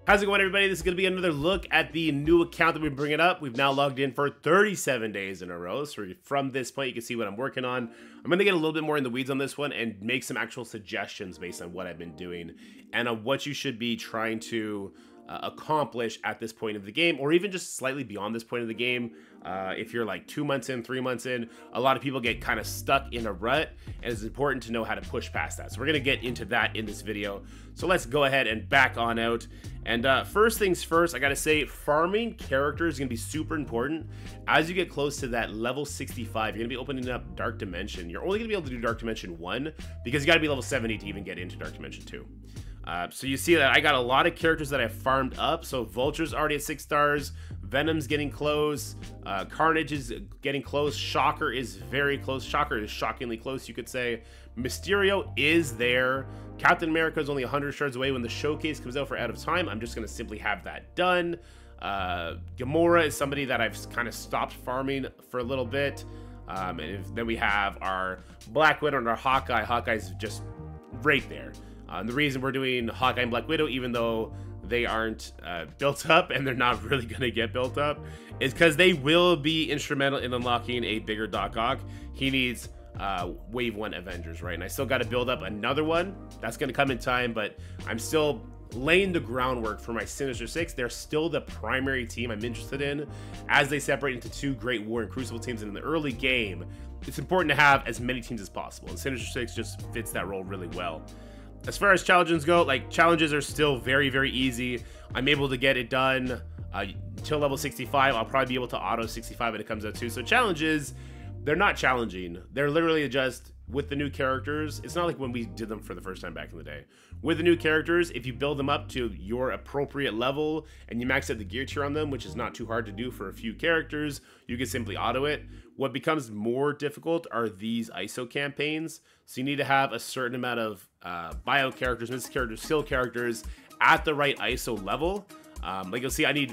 How's it going, everybody? This is going to be another look at the new account that we're bringing up. We've now logged in for 37 days in a row. So from this point, you can see what I'm working on. I'm going to get a little bit more in the weeds on this one and make some actual suggestions based on what I've been doing and on what you should be trying to accomplish at this point of the game, or even just slightly beyond this point of the game. If you're like 2 months in, 3 months in, a lot of people get kind of stuck in a rut, and it's important to know how to push past that. So we're going to get into that in this video. So let's go ahead and back on out. And first things first, I gotta say, farming characters is gonna be super important. As you get close to that level 65, you're gonna be opening up Dark Dimension. You're only gonna be able to do Dark Dimension 1 because you gotta be level 70 to even get into Dark Dimension 2. So you see that I got a lot of characters that I farmed up. So Vulture's already at 6 stars, Venom's getting close, Carnage is getting close, Shocker is very close, Shocker is shockingly close, you could say. Mysterio is there. Captain America is only 100 shards away. When the showcase comes out for Out of Time, I'm just going to simply have that done. Gamora is somebody that I've kind of stopped farming for a little bit. Then we have our Black Widow and our Hawkeye. Hawkeye's just right there. The reason we're doing Hawkeye and Black Widow, even though they aren't built up and they're not really going to get built up, is because they will be instrumental in unlocking a bigger Doc Ock. He needs Wave 1 Avengers, right? And I still got to build up another one. That's going to come in time, but I'm still laying the groundwork for my Sinister Six. They're still the primary team I'm interested in as they separate into 2 Great War and Crucible teams. And in the early game, it's important to have as many teams as possible, and Sinister Six just fits that role really well. As far as challenges go, like, challenges are still very, very easy. I'm able to get it done until level 65. I'll probably be able to auto 65 when it comes out too. So challenges, they're not challenging. They're literally just, with the new characters, it's not like when we did them for the first time back in the day. With the new characters, if you build them up to your appropriate level and you max out the gear tier on them, which is not too hard to do for a few characters, you can simply auto it. What becomes more difficult are these ISO campaigns. So you need to have a certain amount of bio characters, mystic characters, skill characters at the right ISO level. Like you'll see, I need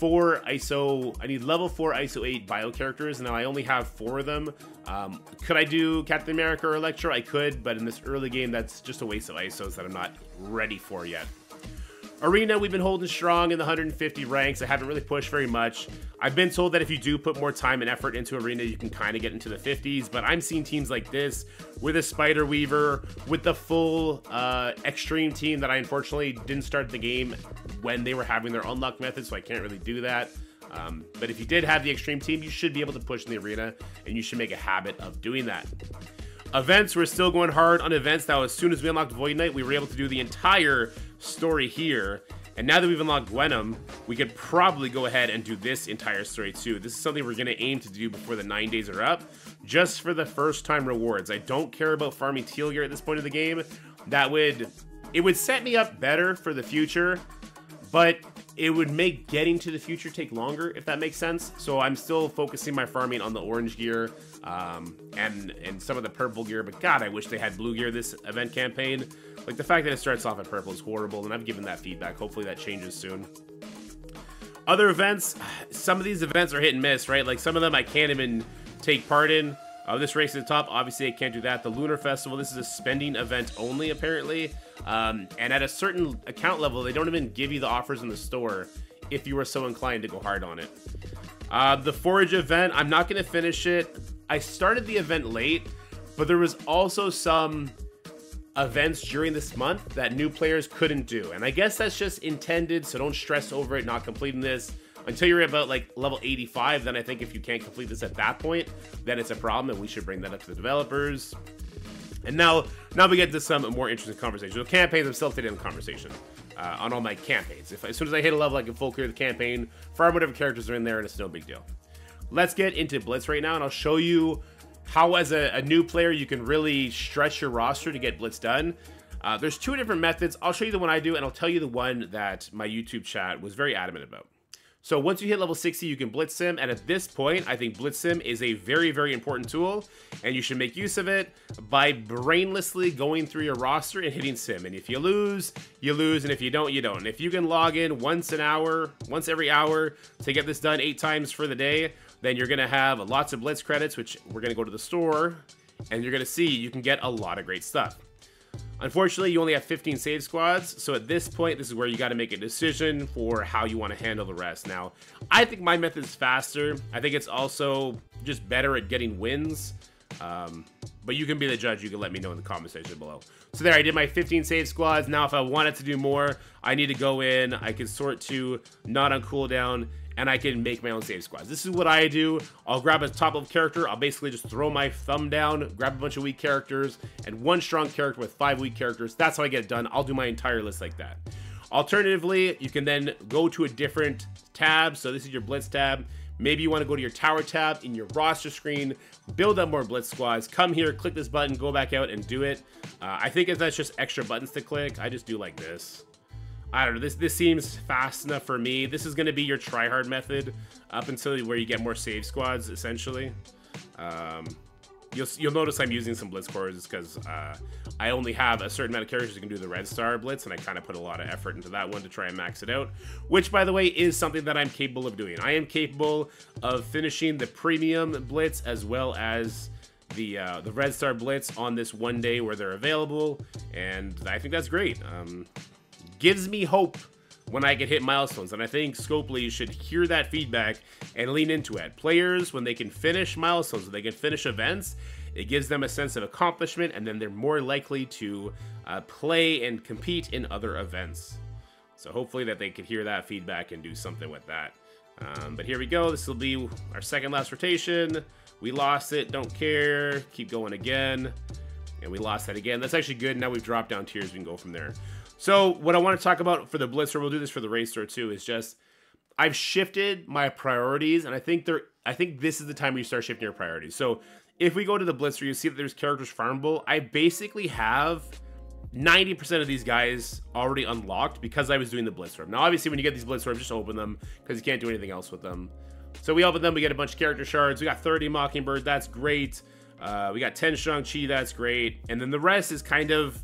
level 4 ISO 8 bio characters, and now I only have 4 of them. Could I do Captain America or Electro? I could, but in this early game, that's just a waste of ISOs that I'm not ready for yet. Arena, we've been holding strong in the 150 ranks. I haven't really pushed very much. I've been told that if you do put more time and effort into Arena, you can kind of get into the 50s, but I'm seeing teams like this with a Spider Weaver, with the full Extreme team that I unfortunately didn't start the game when they were having their unlock method, so I can't really do that. But if you did have the Extreme team, you should be able to push in the Arena, and you should make a habit of doing that. Events, we're still going hard on events. Now, as soon as we unlocked Void Knight, we were able to do the entire story here. And now that we've unlocked Gwenom, we could probably go ahead and do this entire story too. This is something we're going to aim to do before the 9 days are up, just for the first time rewards. I don't care about farming teal gear at this point of the game. It would set me up better for the future, but it would make getting to the future take longer, if that makes sense. So I'm still focusing my farming on the orange gear and some of the purple gear, but God, I wish they had blue gear this event campaign. Like, the fact that it starts off at purple is horrible, and I've given that feedback. Hopefully that changes soon. Other events, some of these events are hit and miss, right? Like, some of them I can't even take part in. This race at the top, obviously I can't do that. The Lunar Festival, this is a spending event only, apparently. And at a certain account level, they don't even give you the offers in the store if you were so inclined to go hard on it. The Forage event, I'm not going to finish it. I started the event late, but there was also some events during this month that new players couldn't do. And I guess that's just intended, so don't stress over it not completing this. Until you're about like level 85, then I think if you can't complete this at that point, then it's a problem, and we should bring that up to the developers. And now we get to some more interesting conversations. With campaigns, I'm still taking the conversation on all my campaigns. As soon as I hit a level, I can full clear the campaign, farm whatever characters are in there, and it's no big deal. Let's get into Blitz right now, and I'll show you how, as a new player, you can really stretch your roster to get Blitz done. There's 2 different methods. I'll show you the one I do, and I'll tell you the one that my YouTube chat was very adamant about. So once you hit level 60, you can Blitz Sim, and at this point, I think Blitz Sim is a very, very important tool, and you should make use of it by brainlessly going through your roster and hitting Sim. And if you lose, you lose, and if you don't, you don't. And if you can log in once every hour to get this done 8 times for the day, then you're going to have lots of Blitz credits, which we're going to go to the store, and you're going to see you can get a lot of great stuff. Unfortunately, you only have 15 save squads, so at this point, this is where you got to make a decision for how you want to handle the rest. Now, I think my method is faster. I think it's also just better at getting wins, but you can be the judge. You can let me know in the comment section below. So there, I did my 15 save squads. Now, if I wanted to do more, I need to go in. I can sort to not on cooldown, and I can make my own save squads. This is what I do. I'll grab a top level character. I'll basically just throw my thumb down, grab a bunch of weak characters, and one strong character with 5 weak characters. That's how I get it done. I'll do my entire list like that. Alternatively, you can then go to a different tab. So this is your Blitz tab. Maybe you want to go to your tower tab in your roster screen, build up more Blitz squads, come here, click this button, go back out and do it. I think if that's just extra buttons to click, I just do like this. I don't know, this seems fast enough for me. This is going to be your tryhard method up until where you get more save squads, essentially. You'll notice I'm using some Blitz cores because I only have a certain amount of characters that can do the Red Star Blitz, and I kind of put a lot of effort into that one to try and max it out, which, by the way, is something that I'm capable of doing. I am capable of finishing the Premium Blitz as well as the Red Star Blitz on this one day where they're available, and I think that's great. Gives me hope when I get hit milestones, and I think Scopely should hear that feedback and lean into it. Players, when they can finish milestones, when they can finish events, it gives them a sense of accomplishment, and then they're more likely to play and compete in other events. So hopefully that they could hear that feedback and do something with that. But here we go. This will be our second last rotation. We lost it. Don't care. Keep going again. And we lost that again. That's actually good. Now we've dropped down tiers. We can go from there. So what I want to talk about for the Blitzer, we'll do this for the Race Store too, is just I've shifted my priorities, and I think this is the time where you start shifting your priorities. So if we go to the Blitzer, you see that there's characters farmable. I basically have 90% of these guys already unlocked because I was doing the Blitzer. Now, obviously, when you get these Blitzer, just open them because you can't do anything else with them. So we open them, we get a bunch of character shards. We got 30 Mockingbird, that's great. We got 10 Shang-Chi, that's great. And then the rest is kind of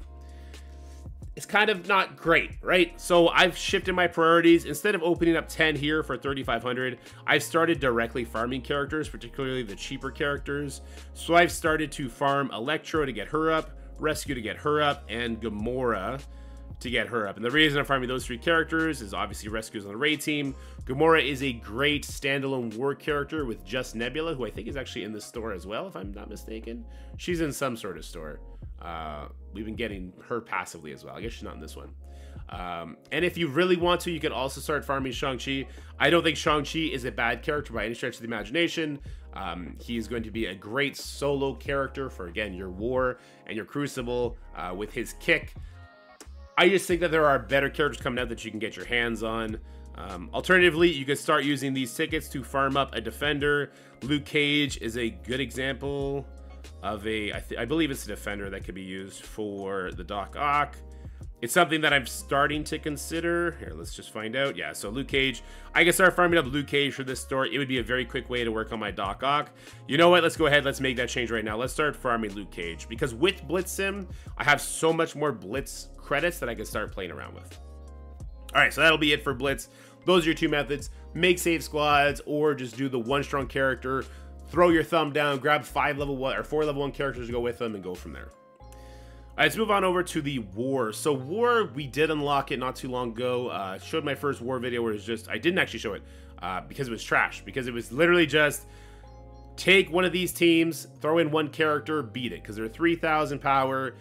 not great, right? So I've shifted my priorities. Instead of opening up 10 here for 3,500, I've started directly farming characters, particularly the cheaper characters. So I've started to farm Electro to get her up, Rescue to get her up, and Gamora to get her up. And the reason I'm farming those 3 characters is obviously Rescue's on the raid team. Gamora is a great standalone war character with just Nebula, who I think is actually in the store as well, if I'm not mistaken. She's in some sort of store. We've been getting her passively as well. I guess she's not in this one. And if you really want to, you can also start farming Shang-Chi. I don't think Shang-Chi is a bad character by any stretch of the imagination. He's going to be a great solo character for, again, your war and your Crucible with his kick. I just think that there are better characters coming out that you can get your hands on. Alternatively, you could start using these tickets to farm up a defender. Luke Cage is a good example of I believe it's a defender that could be used for the Doc Ock. It's something that I'm starting to consider. Here, let's just find out. Yeah, so Luke Cage. I can start farming up Luke Cage for this store. It would be a very quick way to work on my Doc Ock. You know what? Let's go ahead. Let's make that change right now. Let's start farming Luke Cage. Because with Blitz Sim, I have so much more Blitz credits that I can start playing around with. All right, so that'll be it for Blitz. Those are your 2 methods. Make save squads or just do the 1 strong character. Throw your thumb down, grab 5 level 1 or 4 level 1 characters to go with them and go from there. All right, let's move on over to the War. So War, we did unlock it not too long ago. Showed my first War video where it's just, I didn't actually show it because it was trash. Because it was literally just take one of these teams, throw in 1 character, beat it. Because they're 3,000 power.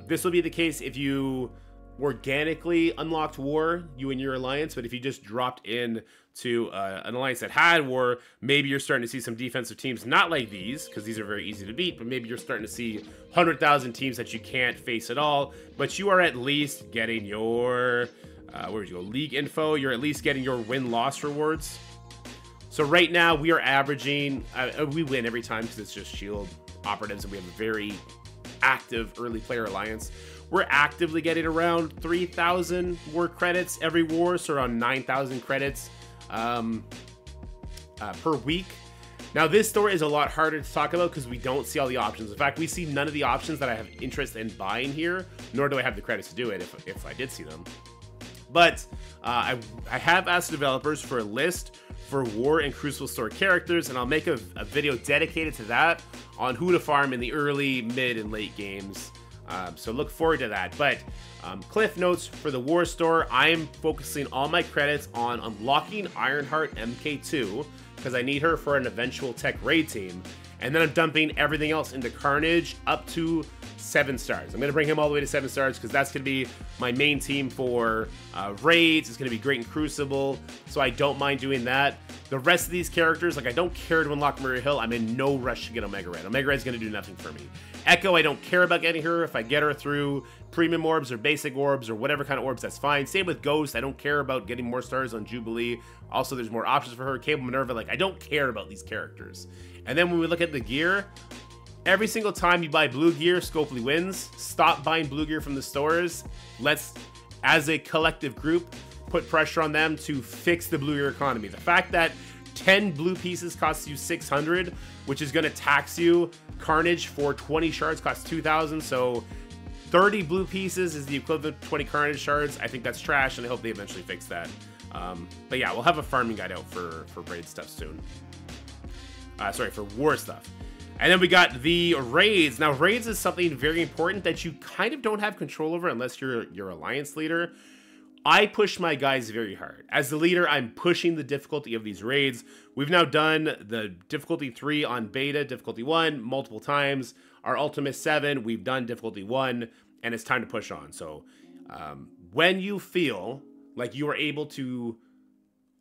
This will be the case if you organically unlocked War, you and your alliance. But if you just dropped in to an alliance that had War, maybe you're starting to see some defensive teams, not like these, because these are very easy to beat, but maybe you're starting to see 100,000 teams that you can't face at all, but you are at least getting your, where would you go, league info, you're at least getting your win-loss rewards. So right now, we are averaging, we win every time because it's just shield operatives, and we have a very active early player alliance. We're actively getting around 3,000 war credits every war, so around 9,000 credits per week. Now this store is a lot harder to talk about because we don't see all the options. In fact, we see none of the options that I have interest in buying here, nor do I have the credits to do it if I did see them. But I have asked developers for a list for War and Crucible store characters, and I'll make a video dedicated to that on who to farm in the early, mid, and late games. So look forward to that. But cliff notes for the War Store, I'm focusing all my credits on unlocking Ironheart MK2 because I need her for an eventual tech raid team. And then I'm dumping everything else into Carnage up to 7 stars. I'm going to bring him all the way to 7 stars because that's going to be my main team for raids. It's going to be great in Crucible, so I don't mind doing that. The rest of these characters, like, I don't care to unlock Maria Hill. I'm in no rush to get Omega Red. Omega Red's going to do nothing for me. Echo, I don't care about getting her. If I get her through premium orbs or basic orbs or whatever kind of orbs, that's fine. Same with Ghost. I don't care about getting more stars on Jubilee. Also, there's more options for her. Cable Minerva, like, I don't care about these characters. And then when we look at the gear, every single time you buy blue gear, Scopely wins. Stop buying blue gear from the stores. Let's, as a collective group, put pressure on them to fix the blue gear economy. The fact that 10 blue pieces costs you 600, which is going to tax you. Carnage for 20 shards costs 2,000, so 30 blue pieces is the equivalent of 20 Carnage shards. I think that's trash, and I hope they eventually fix that. But yeah, we'll have a farming guide out for raid stuff soon. Sorry, for war stuff. And then we got the raids. Now, raids is something very important that you kind of don't have control over unless you're your alliance leader. I push my guys very hard. As the leader, I'm pushing the difficulty of these raids. We've now done the difficulty 3 on beta, difficulty 1 multiple times. Our ultimate 7, we've done difficulty 1, and it's time to push on. So when you feel like you are able to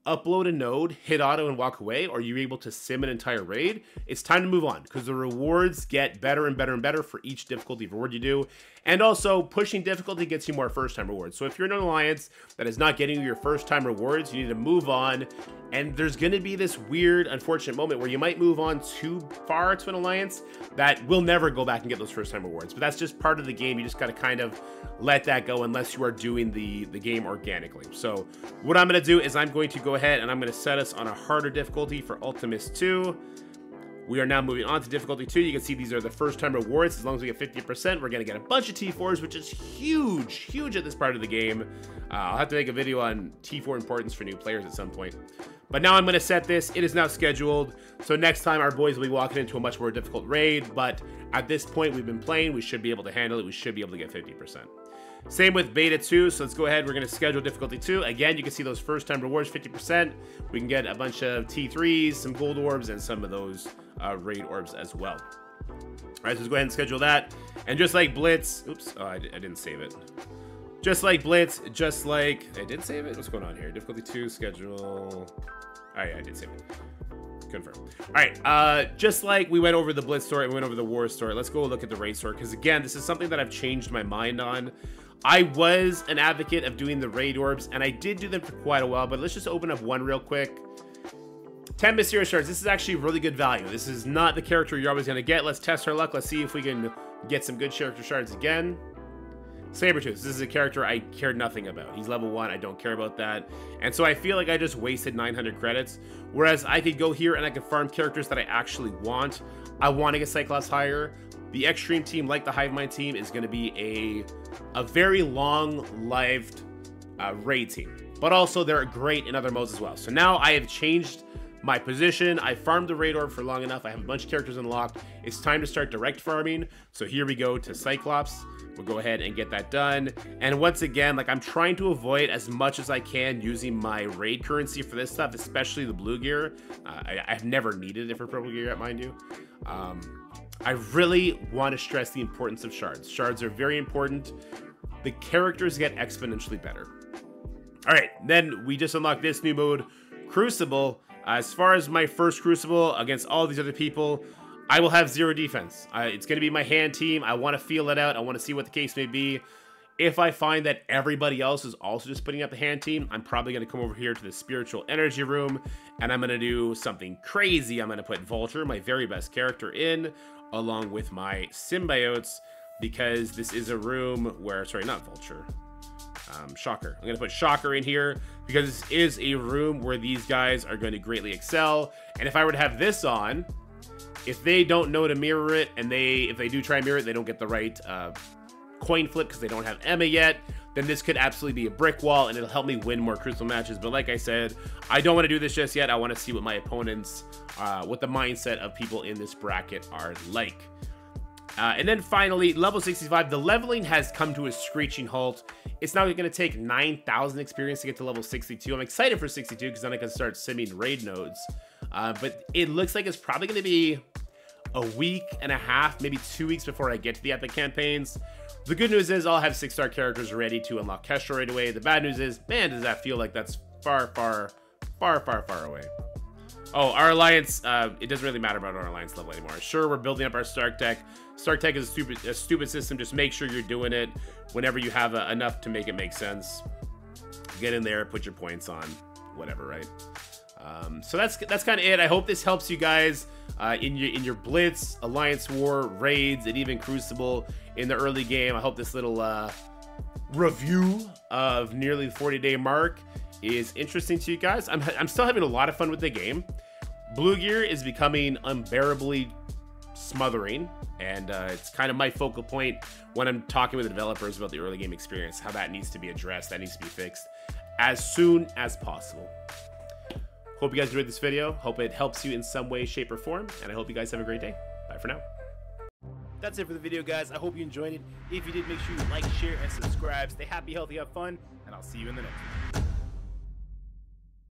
upload a node, hit auto, and walk away, or you're able to sim an entire raid, it's time to move on because the rewards get better and better and better for each difficulty reward you do. And also, pushing difficulty gets you more first-time rewards. So if you're in an alliance that is not getting you your first-time rewards, you need to move on. And there's going to be this weird, unfortunate moment where you might move on too far to an alliance that will never go back and get those first-time rewards. But that's just part of the game. You just got to kind of let that go unless you are doing the game organically. So what I'm going to do is I'm going to go ahead and I'm going to set us on a harder difficulty for Ultimus 2. We are now moving on to difficulty 2. You can see these are the first time rewards. As long as we get 50%, we're going to get a bunch of T4s, which is huge, huge at this part of the game. I'll have to make a video on T4 importance for new players at some point. But now I'm going to set this. It is now scheduled. So next time our boys will be walking into a much more difficult raid. But at this point we've been playing, we should be able to handle it. We should be able to get 50%. Same with beta 2, so let's go ahead. We're going to schedule difficulty 2. Again, you can see those first time rewards, 50%. We can get a bunch of T3s, some gold orbs, and some of those raid orbs as well. All right, so let's go ahead and schedule that. And just like Blitz, oops, oh, I didn't save it. Just like Blitz, just like, I did save it? What's going on here? Difficulty 2, schedule. Oh yeah, I did save it. Confirm. All right, just like we went over the Blitz story and we went over the War story, let's go look at the raid story, because again, this is something that I've changed my mind on. I was an advocate of doing the raid orbs, and I did do them for quite a while, but let's just open up one real quick. 10 Mysterious Shards. This is actually really good value. This is not the character you're always going to get. Let's test our luck. Let's see if we can get some good character shards again. Sabretooth. This is a character I cared nothing about. He's level 1. I don't care about that. And so I feel like I just wasted 900 credits. Whereas I could go here and I could farm characters that I actually want. I want to get Cyclops higher. The Extreme team, like the Hivemind team, is going to be a very long-lived raid team. But also, they're great in other modes as well. So now I have changed my position. I farmed the raid orb for long enough. I have a bunch of characters unlocked. It's time to start direct farming. So here we go to Cyclops. We'll go ahead and get that done. And once again, like, I'm trying to avoid as much as I can using my raid currency for this stuff, especially the blue gear. I've never needed it for purple gear yet, mind you. I really want to stress the importance of shards. Shards are very important. The characters get exponentially better. All right, then we just unlocked this new mode, Crucible. As far as my first Crucible against all these other people, I will have 0 defense. It's going to be my hand team. I want to feel it out. I want to see what the case may be. If I find that everybody else is also just putting up the hand team, I'm probably going to come over here to the spiritual energy room, and I'm going to do something crazy. I'm going to put Vulture, my very best character, in, along with my symbiotes, because this is a room where, sorry, not Vulture, Shocker. I'm going to put Shocker in here because this is a room where these guys are going to greatly excel. And if I were to have this on, if they don't know to mirror it, and if they do try and mirror it, they don't get the right coin flip because they don't have Emma yet, then this could absolutely be a brick wall, and it'll help me win more Crucible matches. But like I said, I don't want to do this just yet. I want to see what my opponents, what the mindset of people in this bracket are like. And then finally, level 65, the leveling has come to a screeching halt. It's now going to take 9,000 experience to get to level 62. I'm excited for 62 because then I can start simming raid nodes. But it looks like it's probably going to be a week and a half, maybe 2 weeks before I get to the epic campaigns. The good news is I'll have 6-star characters ready to unlock Kestra right away. The bad news is, man, does that feel like that's far, far, far, far, far away. Oh, our alliance, it doesn't really matter about our alliance level anymore. Sure, we're building up our Stark Tech. Stark Tech is a stupid system. Just make sure you're doing it whenever you have enough to make it make sense. Get in there, put your points on, whatever, right? So that's kind of it. I hope this helps you guys in your Blitz, Alliance War, raids, and even Crucible in the early game. I hope this little review of nearly the 40-day mark is interesting to you guys. I'm still having a lot of fun with the game. Blue Gear is becoming unbearably smothering, and it's kind of my focal point when I'm talking with the developers about the early game experience, how that needs to be addressed, that needs to be fixed as soon as possible. Hope you guys enjoyed this video. Hope it helps you in some way, shape, or form, and I hope you guys have a great day. Bye for now. That's it for the video, guys. I hope you enjoyed it. If you did, make sure you like, share, and subscribe. Stay happy, healthy, have fun, and I'll see you in the next one.